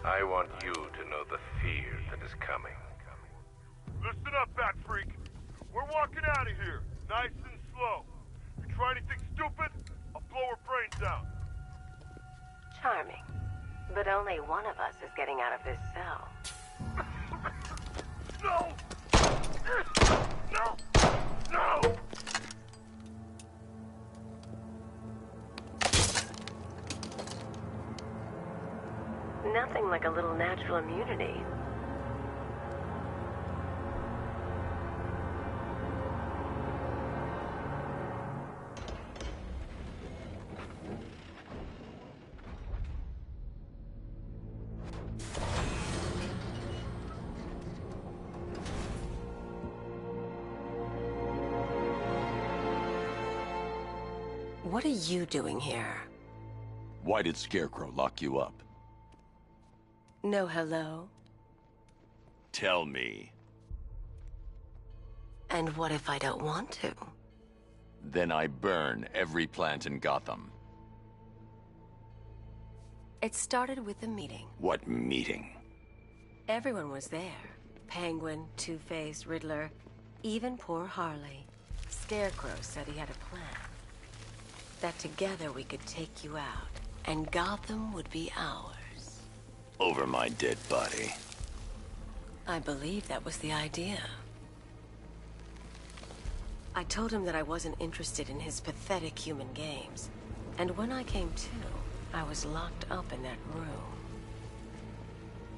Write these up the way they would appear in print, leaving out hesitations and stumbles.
I want you to know the fear that is coming. Listen up, Bat Freak. We're walking out of here, nice and slow. If you try anything stupid, I'll blow her brains out. Charming. But only one of us is getting out of this cell. No! No! No! Nothing like a little natural immunity. What are you doing here? Why did Scarecrow lock you up? No hello? Tell me. And what if I don't want to? Then I burn every plant in Gotham. It started with a meeting. What meeting? Everyone was there. Penguin, Two-Face, Riddler, even poor Harley. Scarecrow said he had a plan. That together we could take you out, and Gotham would be ours. Over my dead body. I believe that was the idea. I told him that I wasn't interested in his pathetic human games. And when I came to, I was locked up in that room.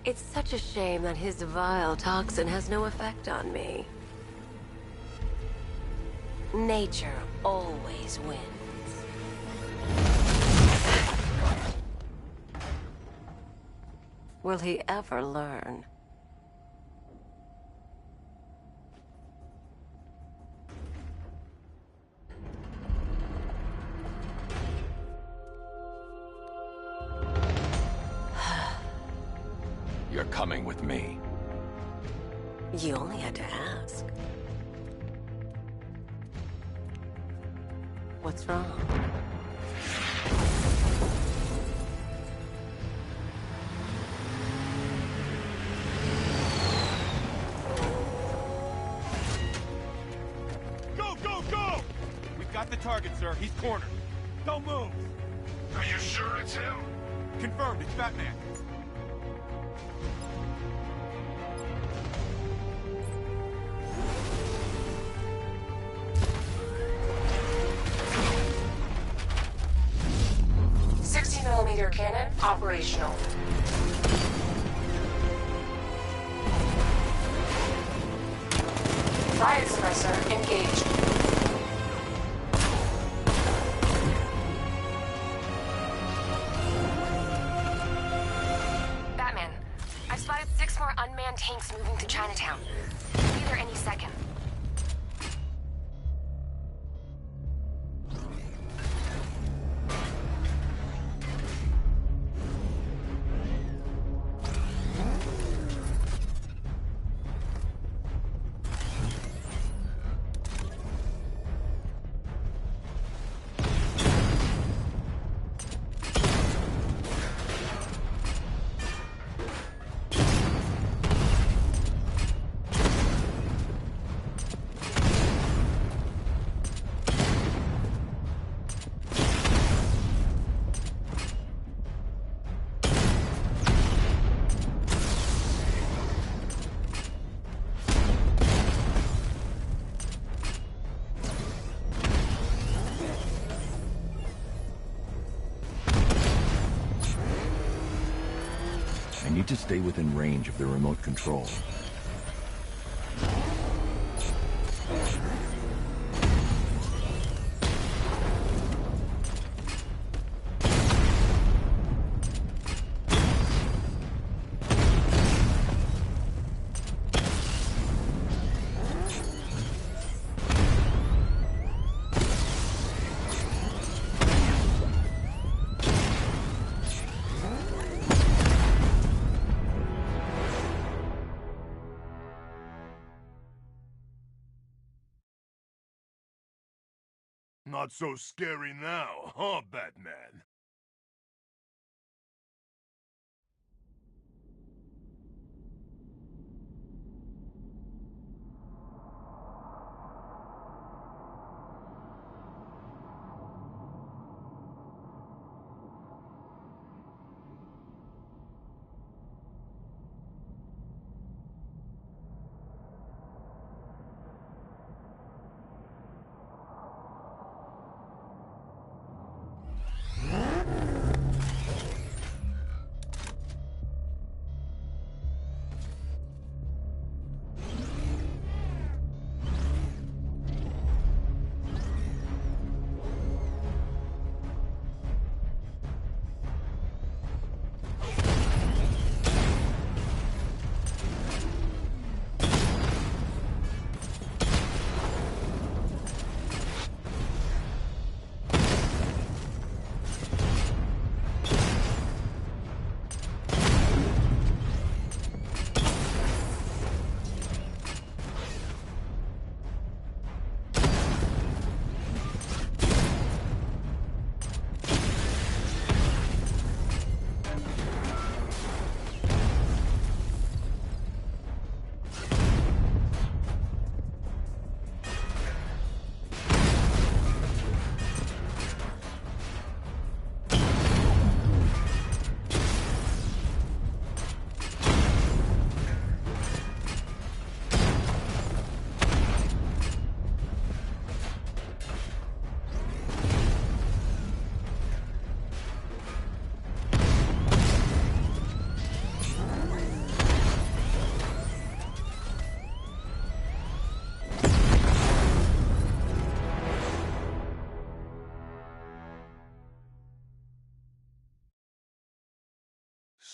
It's such a shame that his vile toxin has no effect on me. Nature always wins. Will he ever learn? You're coming with me. You only had to ask. What's wrong? Got the target, sir. He's cornered. Don't move. Are you sure it's him? Confirmed. It's Batman. .60mm cannon operational. Riot suppressor engaged. Unmanned tanks moving to Chinatown. Be there any second. I need to stay within range of the remote control. Not so scary now, huh, Batman?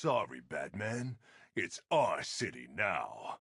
Sorry, Batman. It's our city now.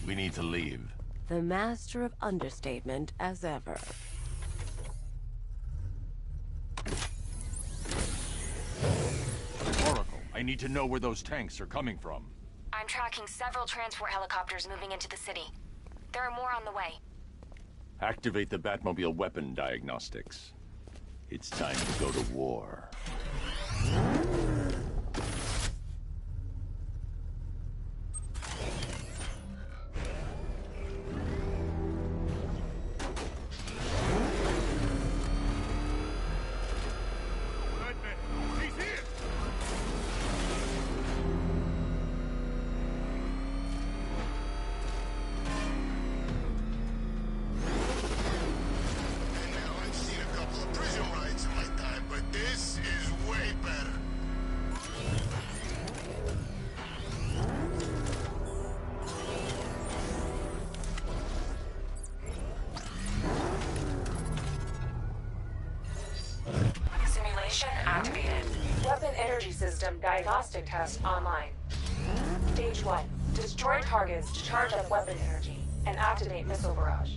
We need to leave. The master of understatement as ever. Oracle, I need to know where those tanks are coming from. I'm tracking several transport helicopters moving into the city. There are more on the way. Activate the Batmobile weapon diagnostics. It's time to go to war. Activated. Weapon energy system diagnostic test online. Stage 1. Destroy targets to charge up weapon energy and activate missile barrage.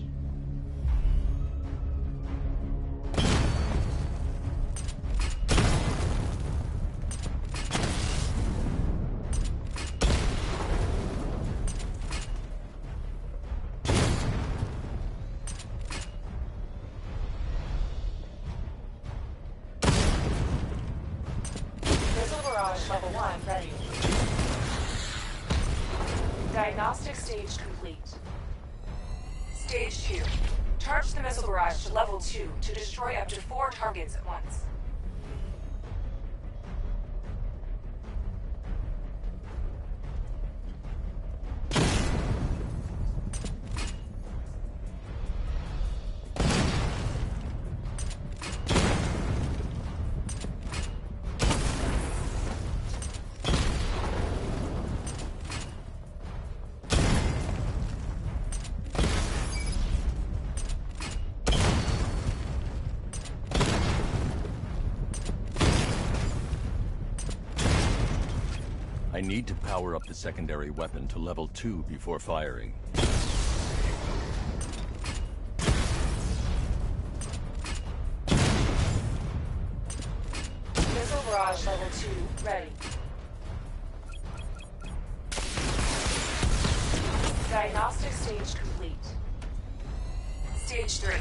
Level 1 ready. Diagnostic stage complete. Stage 2. Charge the missile barrage to level 2 to destroy up to 4 targets at once. I need to power up the secondary weapon to level 2 before firing. Missile barrage level 2 ready. Diagnostic stage complete. Stage 3.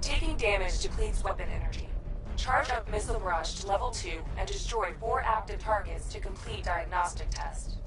Taking damage depletes weapon energy. Charge up missile barrage to level 2 and destroy 4 active targets to complete diagnostic test.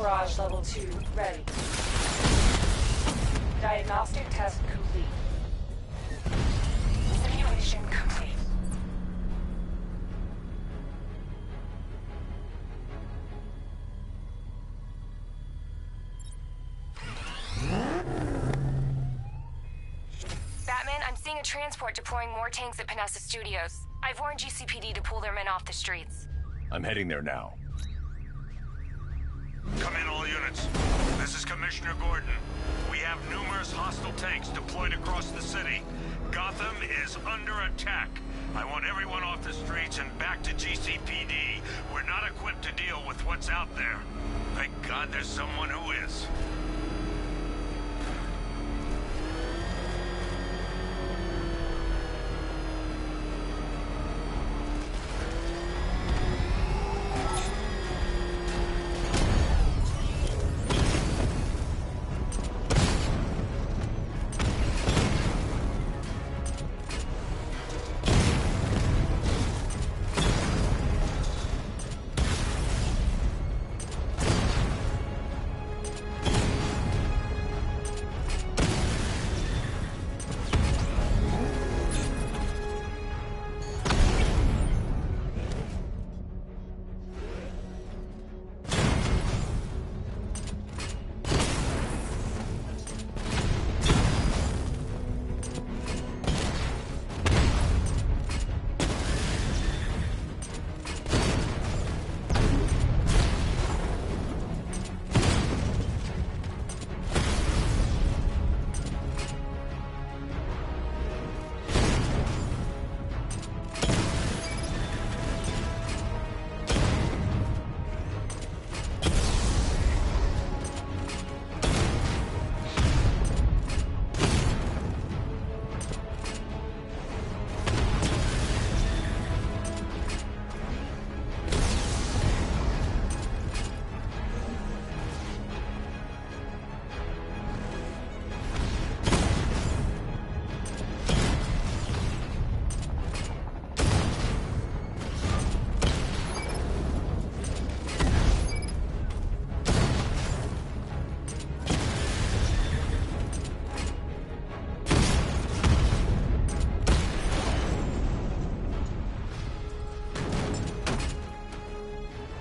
Barrage Level 2 ready. Diagnostic test complete. Simulation complete. Batman, I'm seeing a transport deploying more tanks at Panessa Studios. I've warned GCPD to pull their men off the streets. I'm heading there now. Come in, all units. This is Commissioner Gordon. We have numerous hostile tanks deployed across the city. Gotham is under attack. I want everyone off the streets and back to GCPD. We're not equipped to deal with what's out there. Thank God there's someone who is.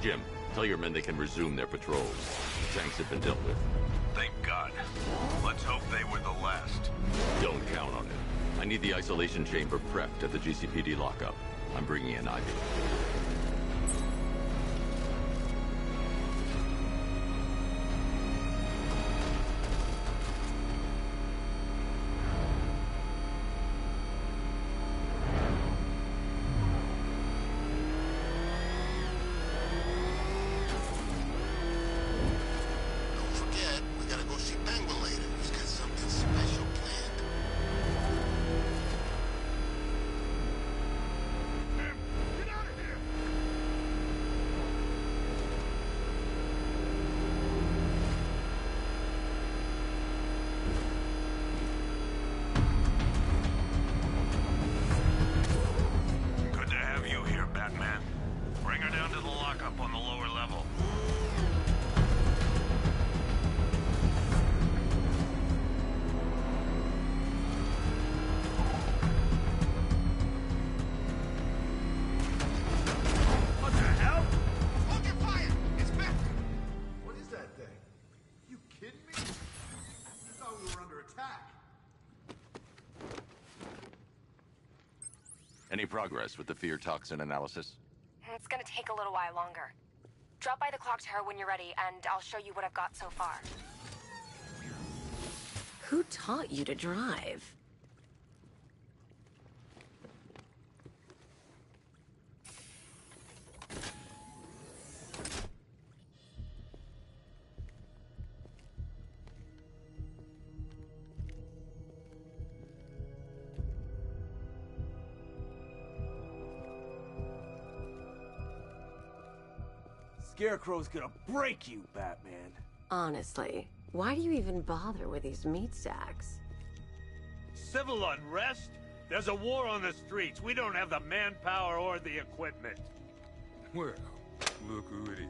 Jim, tell your men they can resume their patrols. The tanks have been dealt with. Thank God. Let's hope they were the last. Don't count on it. I need the isolation chamber prepped at the GCPD lockup. I'm bringing in Ivy. Any progress with the fear toxin analysis? It's gonna take a little while longer. Drop by the clock tower when you're ready, and I'll show you what I've got so far. Who taught you to drive? Scarecrow's gonna break you, Batman. Honestly, why do you even bother with these meat sacks? Civil unrest? There's a war on the streets. We don't have the manpower or the equipment. Well, look who it is.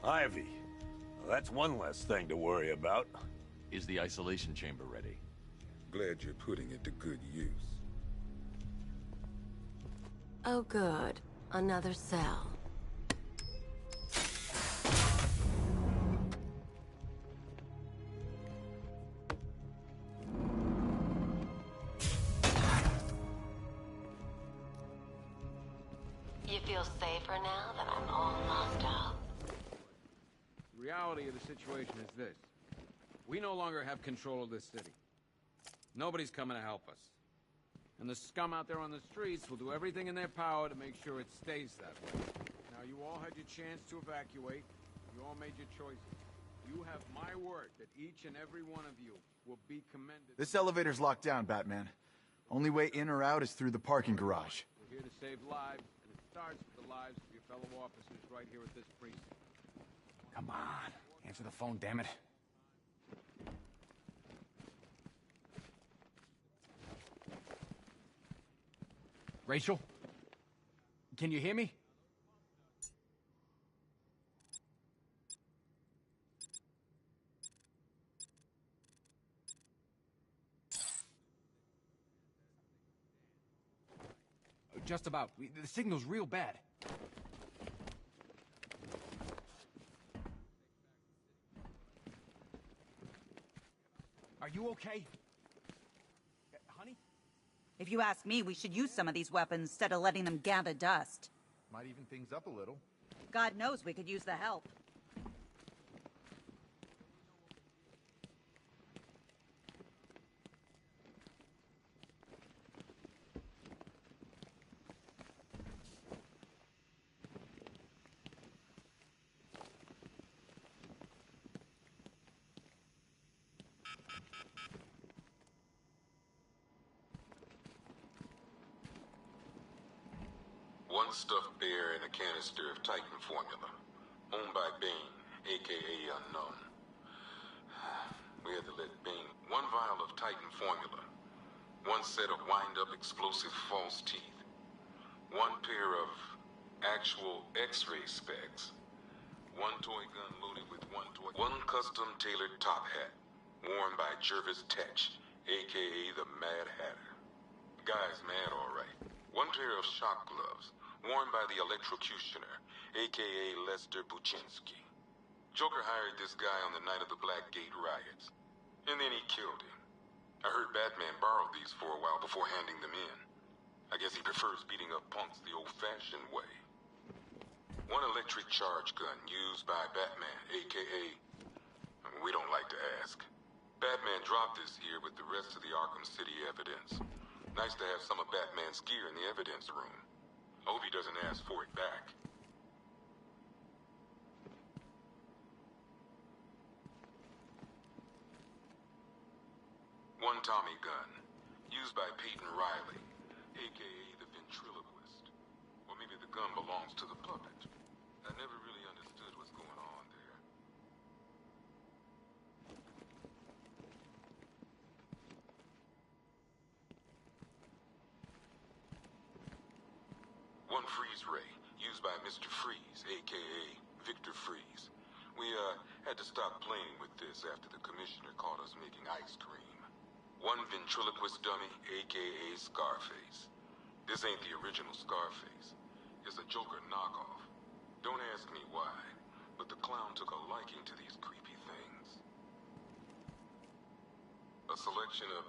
Ivy, Well, that's one less thing to worry about. Is the isolation chamber ready? Glad you're putting it to good use. Oh, good. Another cell. You feel safer now that I'm all locked up? The reality of the situation is this. We no longer have control of this city. Nobody's coming to help us. And the scum out there on the streets will do everything in their power to make sure it stays that way. Now, you all had your chance to evacuate. You all made your choices. You have my word that each and every one of you will be commended. This elevator's locked down, Batman. Only way in or out is through the parking garage. We're here to save lives, and it starts with the lives of your fellow officers right here at this precinct. Come on. Answer the phone, damn it. Rachel? Can you hear me? Just about. The signal's real bad. Are you okay? Honey? If you ask me, we should use some of these weapons instead of letting them gather dust. Might even things up a little. God knows we could use the help. One stuffed bear and a canister of Titan formula, owned by Bane, aka Unknown. We had to let Bane one vial of Titan formula, one set of wind-up explosive false teeth, one pair of actual X-ray specs, one toy gun loaded with one custom-tailored top hat, worn by Jervis Tetch, aka the Mad Hatter. Guy's mad, all right. One pair of shock gloves, worn by the electrocutioner, aka Lester Buczynski. Joker hired this guy on the night of the Blackgate riots, and then he killed him. I heard Batman borrowed these for a while before handing them in. I guess he prefers beating up punks the old-fashioned way. One electric charge gun used by Batman, aka... we don't like to ask. Batman dropped this here with the rest of the Arkham City evidence. Nice to have some of Batman's gear in the evidence room. I hope he doesn't ask for it back. One Tommy gun, used by Peyton Riley, aka the ventriloquist. Or maybe the gun belongs to the puppet. I never really understood what's going on there. One freeze ray, used by Mr. Freeze, a.k.a. Victor Freeze. We, had to stop playing with this after the commissioner caught us making ice cream. One ventriloquist dummy, a.k.a. Scarface. This ain't the original Scarface. It's a Joker knockoff. Don't ask me why, but the clown took a liking to these creepy things. A selection of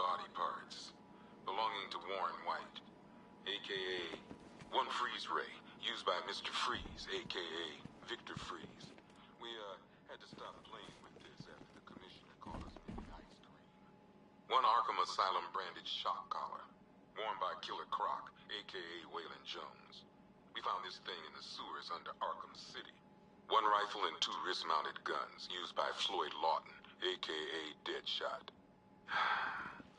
body parts belonging to Warren White, a.k.a. one freeze ray, used by Mr. Freeze, a.k.a. Victor Freeze. We, had to stop playing with this after the commissioner caught us making ice cream. One Arkham Asylum branded shock collar, worn by Killer Croc, a.k.a. Waylon Jones. We found this thing in the sewers under Arkham City. One rifle and two wrist-mounted guns, used by Floyd Lawton, a.k.a. Deadshot.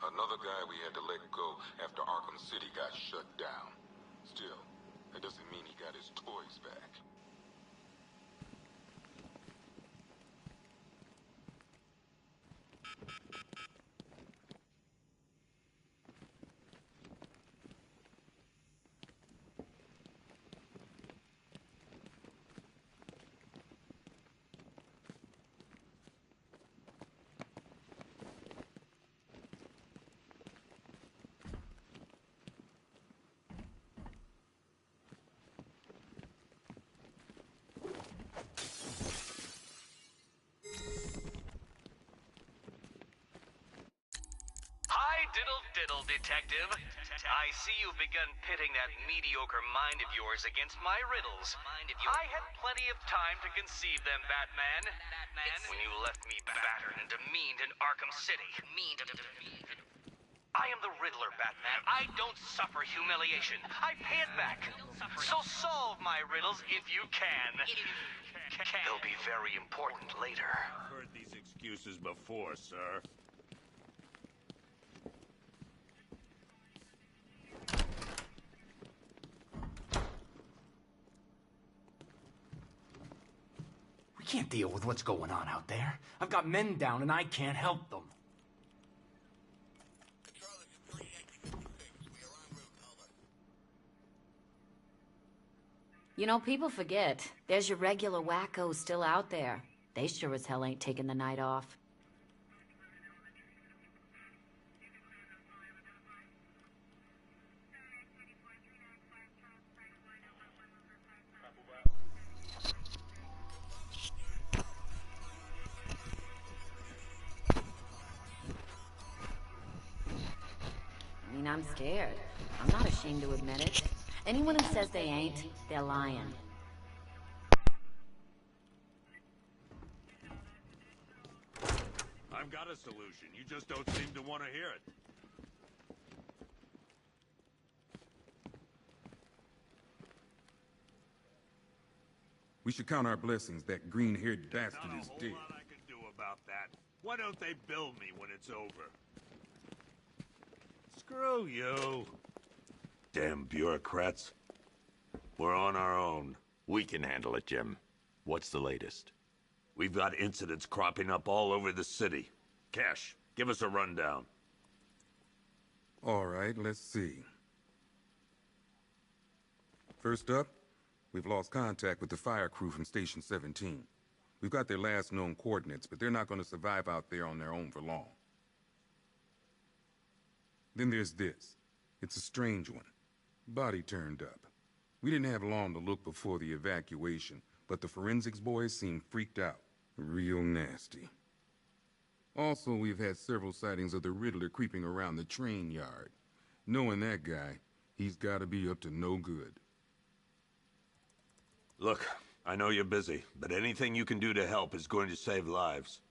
Another guy we had to let go after Arkham City got shut down. Still, that doesn't mean he got his toys back. fiddle detective. I see you've begun pitting that mediocre mind of yours against my riddles. I had plenty of time to conceive them, Batman. When you left me battered and demeaned in Arkham City. I am the Riddler, Batman. I don't suffer humiliation. I pay it back. So solve my riddles if you can. They'll be very important later. I've heard these excuses before, sir. We can't deal with what's going on out there. I've got men down and I can't help them. You know, people forget. There's your regular wackos still out there. They sure as hell ain't taking the night off. I mean, I'm scared. I'm not ashamed to admit it. Anyone who says they ain't, they're lying. I've got a solution. You just don't seem to want to hear it. We should count our blessings that green-haired bastard Not a is whole dead. lot I can do about that. Why don't they bill me when it's over? Screw you. Damn bureaucrats. We're on our own. We can handle it, Jim. What's the latest? We've got incidents cropping up all over the city. Cash, give us a rundown. All right, let's see. First up, we've lost contact with the fire crew from Station 17. We've got their last known coordinates, but they're not going to survive out there on their own for long. Then there's this. It's a strange one. Body turned up. We didn't have long to look before the evacuation, but the forensics boys seem freaked out. Real nasty. Also, we've had several sightings of the Riddler creeping around the train yard. Knowing that guy, he's got to be up to no good. Look, I know you're busy, but anything you can do to help is going to save lives.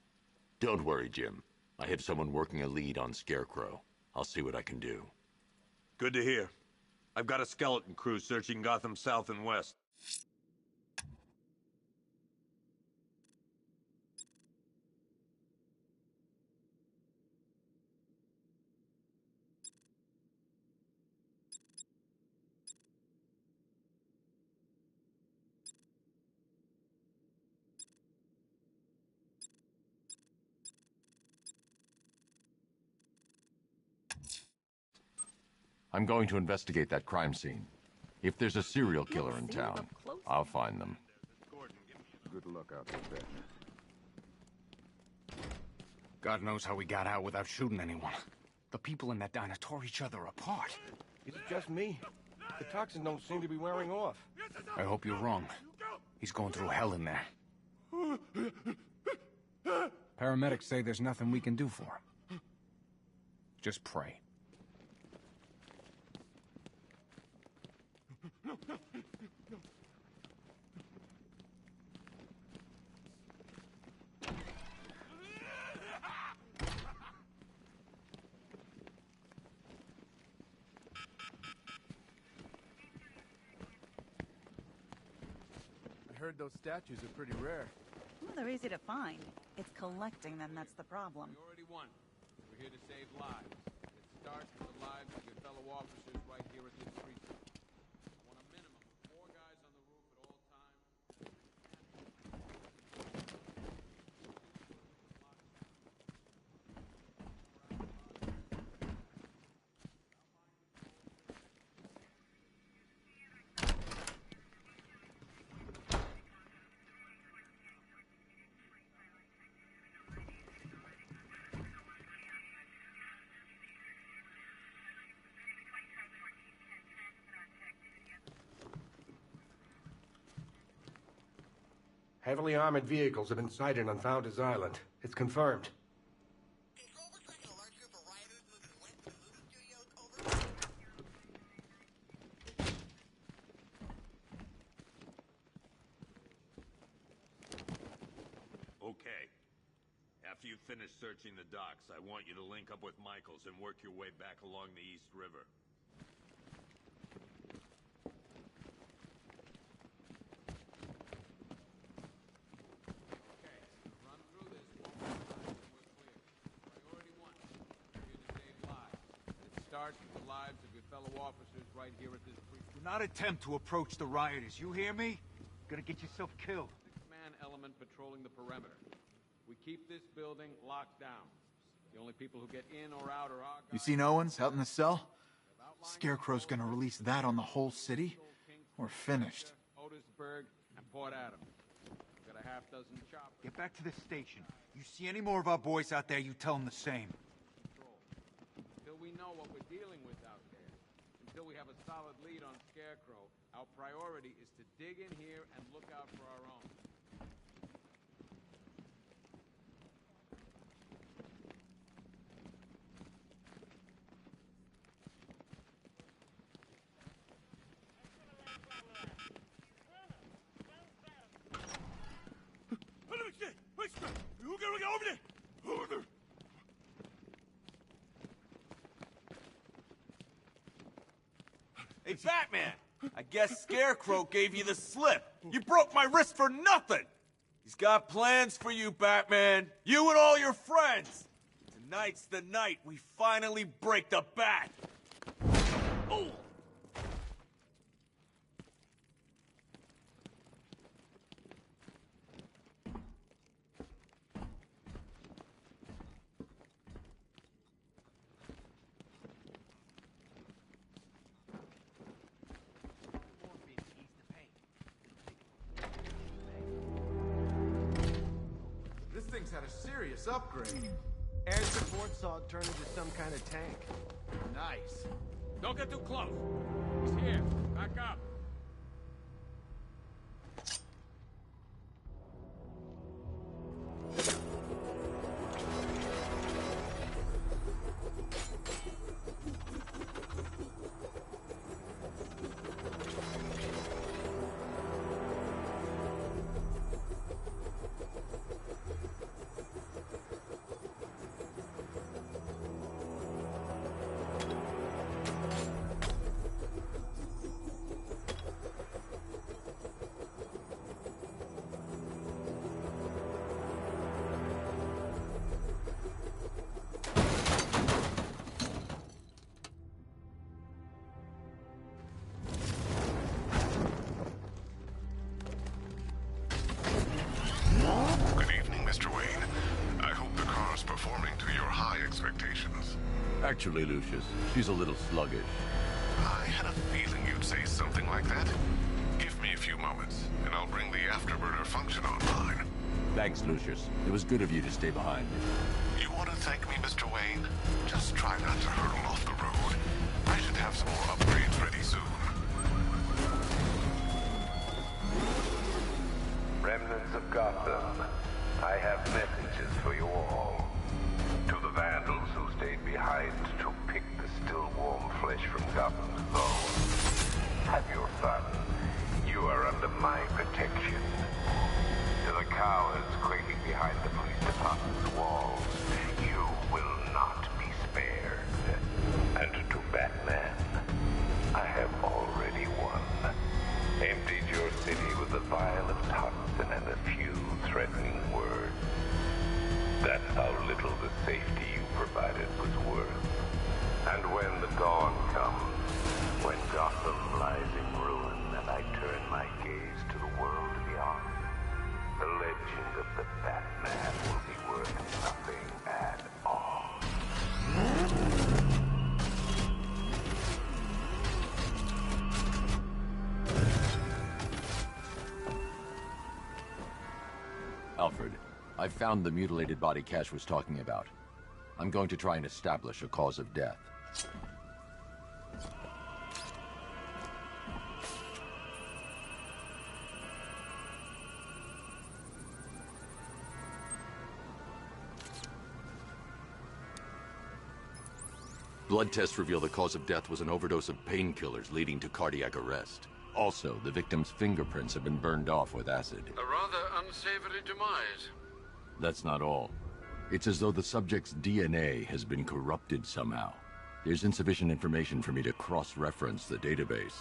Don't worry, Jim. I have someone working a lead on Scarecrow. I'll see what I can do. Good to hear. I've got a skeleton crew searching Gotham South and West. I'm going to investigate that crime scene. If there's a serial killer in town, I'll find them. Good luck out there, Batman. God knows how we got out without shooting anyone. The people in that diner tore each other apart. Is it just me? The toxin don't seem to be wearing off. I hope you're wrong. He's going through hell in there. Paramedics say there's nothing we can do for him. Just pray. I heard those statues are pretty rare. Well, they're easy to find. It's collecting them that's the problem. We already won. We're here to save lives. It starts with the lives of your fellow officers right here at this precinct. I want a minimum of 4 guys on the roof at all times. Heavily armored vehicles have been sighted on Founders Island. It's confirmed. finish searching the docks, I want you to link up with Michaels and work your way back along the East River. Starts with the lives of your fellow officers right here at this precinct. Do not attempt to approach the rioters, you hear me? You're gonna get yourself killed. Six-man element patrolling the perimeter. We keep this building locked down. The only people who get in or out are our guys. You seen Owens out in the cell? Scarecrow's gonna release that on the whole city? We're finished. Otisburg and Port Adams. Got a half-dozen choppers. Get back to the station. You see any more of our boys out there, you tell them the same. Until we know what we're dealing with out there, until we have a solid lead on Scarecrow, our priority is to dig in here and look out for our own. Hey, Batman! I guess Scarecrow gave you the slip. You broke my wrist for nothing! He's got plans for you, Batman. You and all your friends. Tonight's the night we finally break the bat. Oh! This thing's had a serious upgrade. Air support saw it turn into some kind of tank. Nice. Don't get too close. He's here. Back up. Actually, Lucius, she's a little sluggish. I had a feeling you'd say something like that. Give me a few moments, and I'll bring the afterburner function online. Thanks, Lucius. It was good of you to stay behind. You want to thank me, Mr. Wayne? Just try not to hurtle off the road. I should have some more upgrades ready soon. Remnants of Gotham, I have messages for you all. To the vandals who stayed behind to pick the still warm flesh from Gotham's bones. Have your fun. You are under my protection. To the cowards quaking behind the police department's walls, you will not be spared. And to Batman, I have already won. Emptied your city with a vial of toxin and a few threatening words. That's how little the safety you provided was worth. And when the dawn comes, when Gotham lies in ruin and I turn my gaze to the world beyond, the legend of the Batman will be worth nothing at all. Alfred, I've found the mutilated body Cash was talking about. I'm going to try and establish a cause of death. Blood tests reveal the cause of death was an overdose of painkillers leading to cardiac arrest. Also, the victim's fingerprints have been burned off with acid. A rather unsavory demise. That's not all. It's as though the subject's DNA has been corrupted somehow. There's insufficient information for me to cross-reference the database.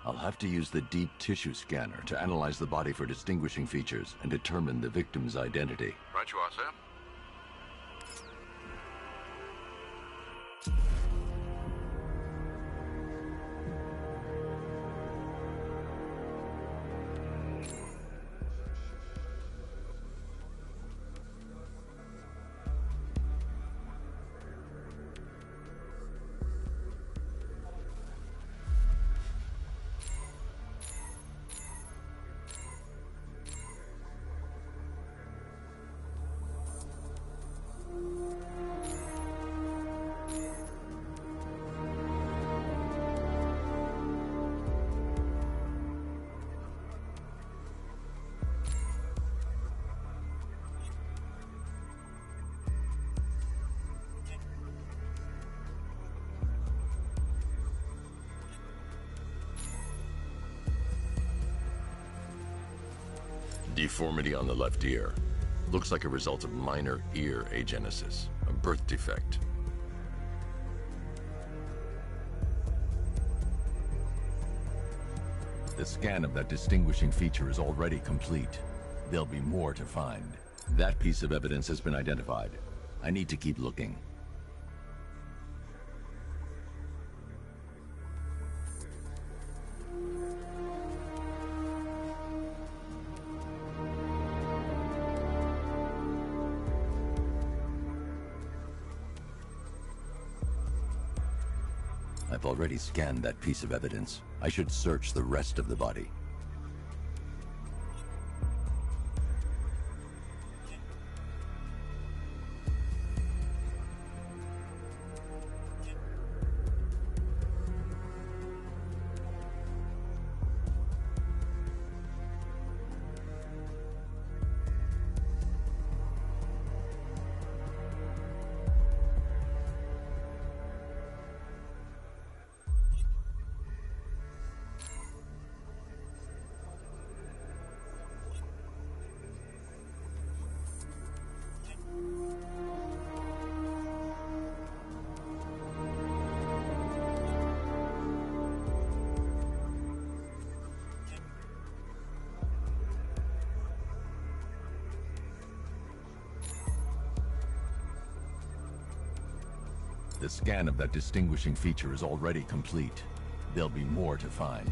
I'll have to use the deep tissue scanner to analyze the body for distinguishing features and determine the victim's identity. Right you are, sir. Deformity on the left ear. Looks like a result of minor ear agenesis, a birth defect. The scan of that distinguishing feature is already complete. There'll be more to find. That piece of evidence has been identified. I need to keep looking. I've already scanned that piece of evidence. I should search the rest of the body. The scan of that distinguishing feature is already complete. There'll be more to find.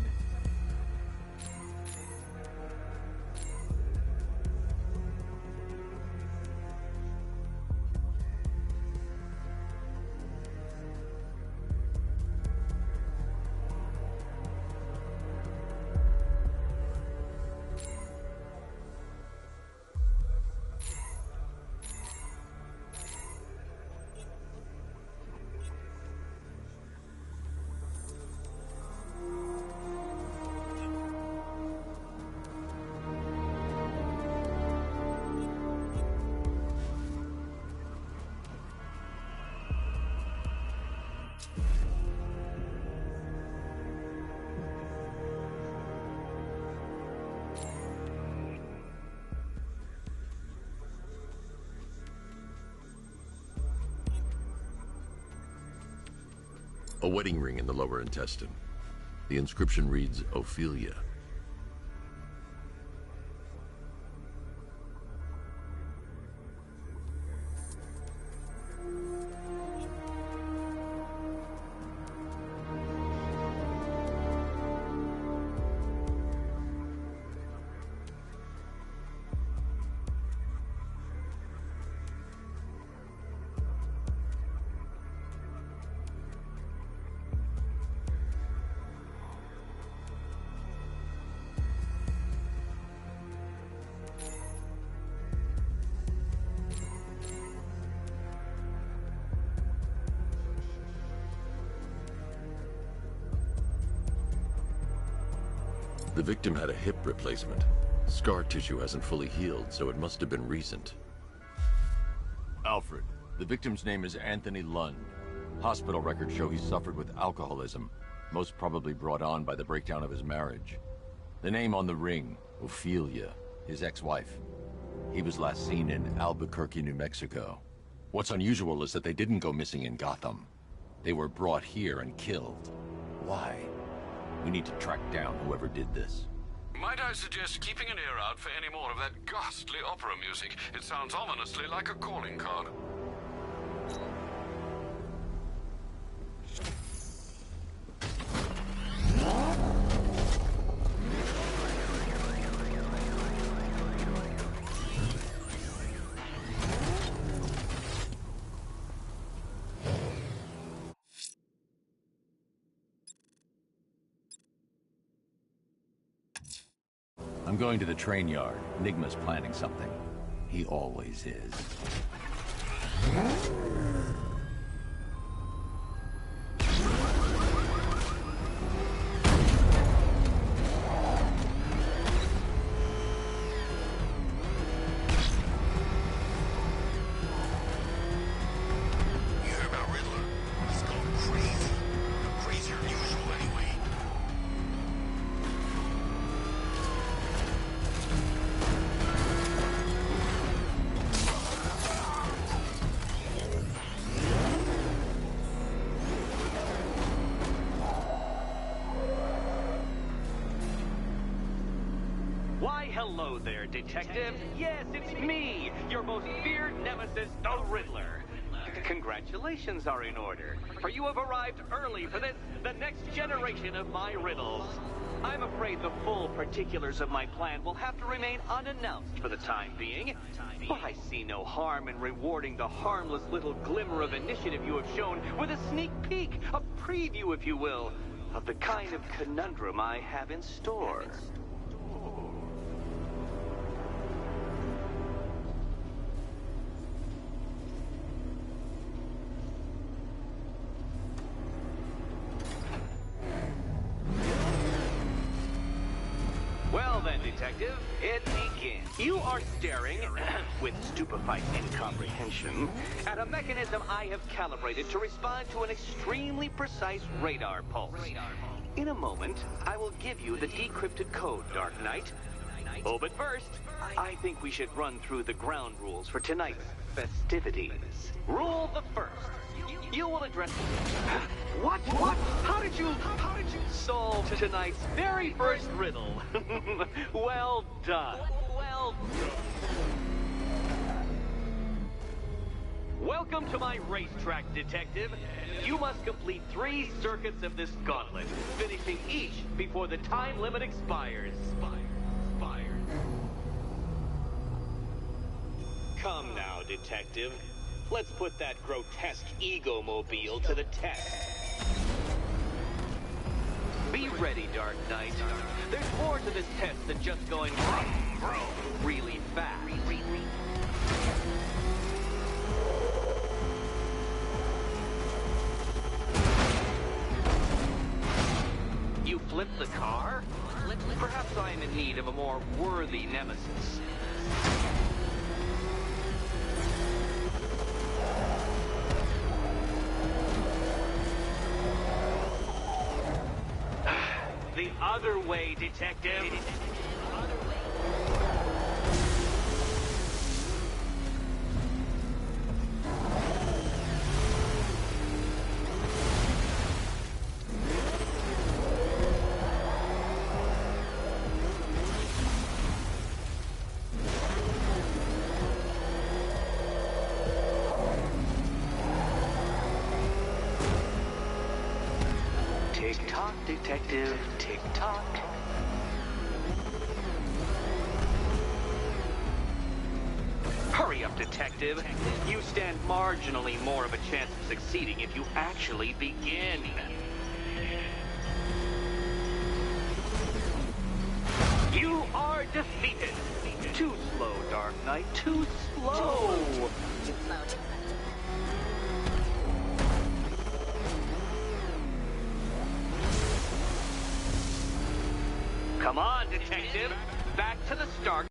A wedding ring in the lower intestine. The inscription reads, Ophelia. The victim had a hip replacement. Scar tissue hasn't fully healed, so it must have been recent. Alfred. The victim's name is Anthony Lund. Hospital records show he suffered with alcoholism, most probably brought on by the breakdown of his marriage. The name on the ring, Ophelia, his ex-wife. He was last seen in Albuquerque, New Mexico. What's unusual is that they didn't go missing in Gotham. They were brought here and killed. Why? We need to track down whoever did this. Might I suggest keeping an ear out for any more of that ghastly opera music? It sounds ominously like a calling card. I'm going to the train yard. Enigma's planning something. He always is. You heard about Riddler? He's going crazy. Crazier than usual, anyway. Why, hello there, Detective. Yes, it's me, your most feared nemesis, the Riddler. Congratulations are in order, for you have arrived early for this, the next generation of my riddles. I'm afraid the full particulars of my plan will have to remain unannounced for the time being, but I see no harm in rewarding the harmless little glimmer of initiative you have shown with a sneak peek, a preview, if you will, of the kind of conundrum I have in store. Well then, Detective, it begins. You are staring, with stupefied incomprehension, at a mechanism I have calibrated to respond to an extremely precise radar pulse. In a moment, I will give you the decrypted code, Dark Knight. Oh, but first, I think we should run through the ground rules for tonight's festivities. Rule the first. You will address... What? How did you solve tonight's very first riddle? Well done. Well done. Welcome to my racetrack, Detective. You must complete 3 circuits of this gauntlet, finishing each before the time limit expires. Come now, Detective. Let's put that grotesque ego-mobile to the test. Be ready, Dark Knight. There's more to this test than just going really fast. You flipped the car? Perhaps I am in need of a more worthy nemesis. The other way, Detective. Tick-tock, Detective, tick-tock. Hurry up, Detective. You stand marginally more of a chance of succeeding if you actually begin. You are defeated. Too slow, Dark Knight, too slow. Too slow. Come on, Detective. Back to the start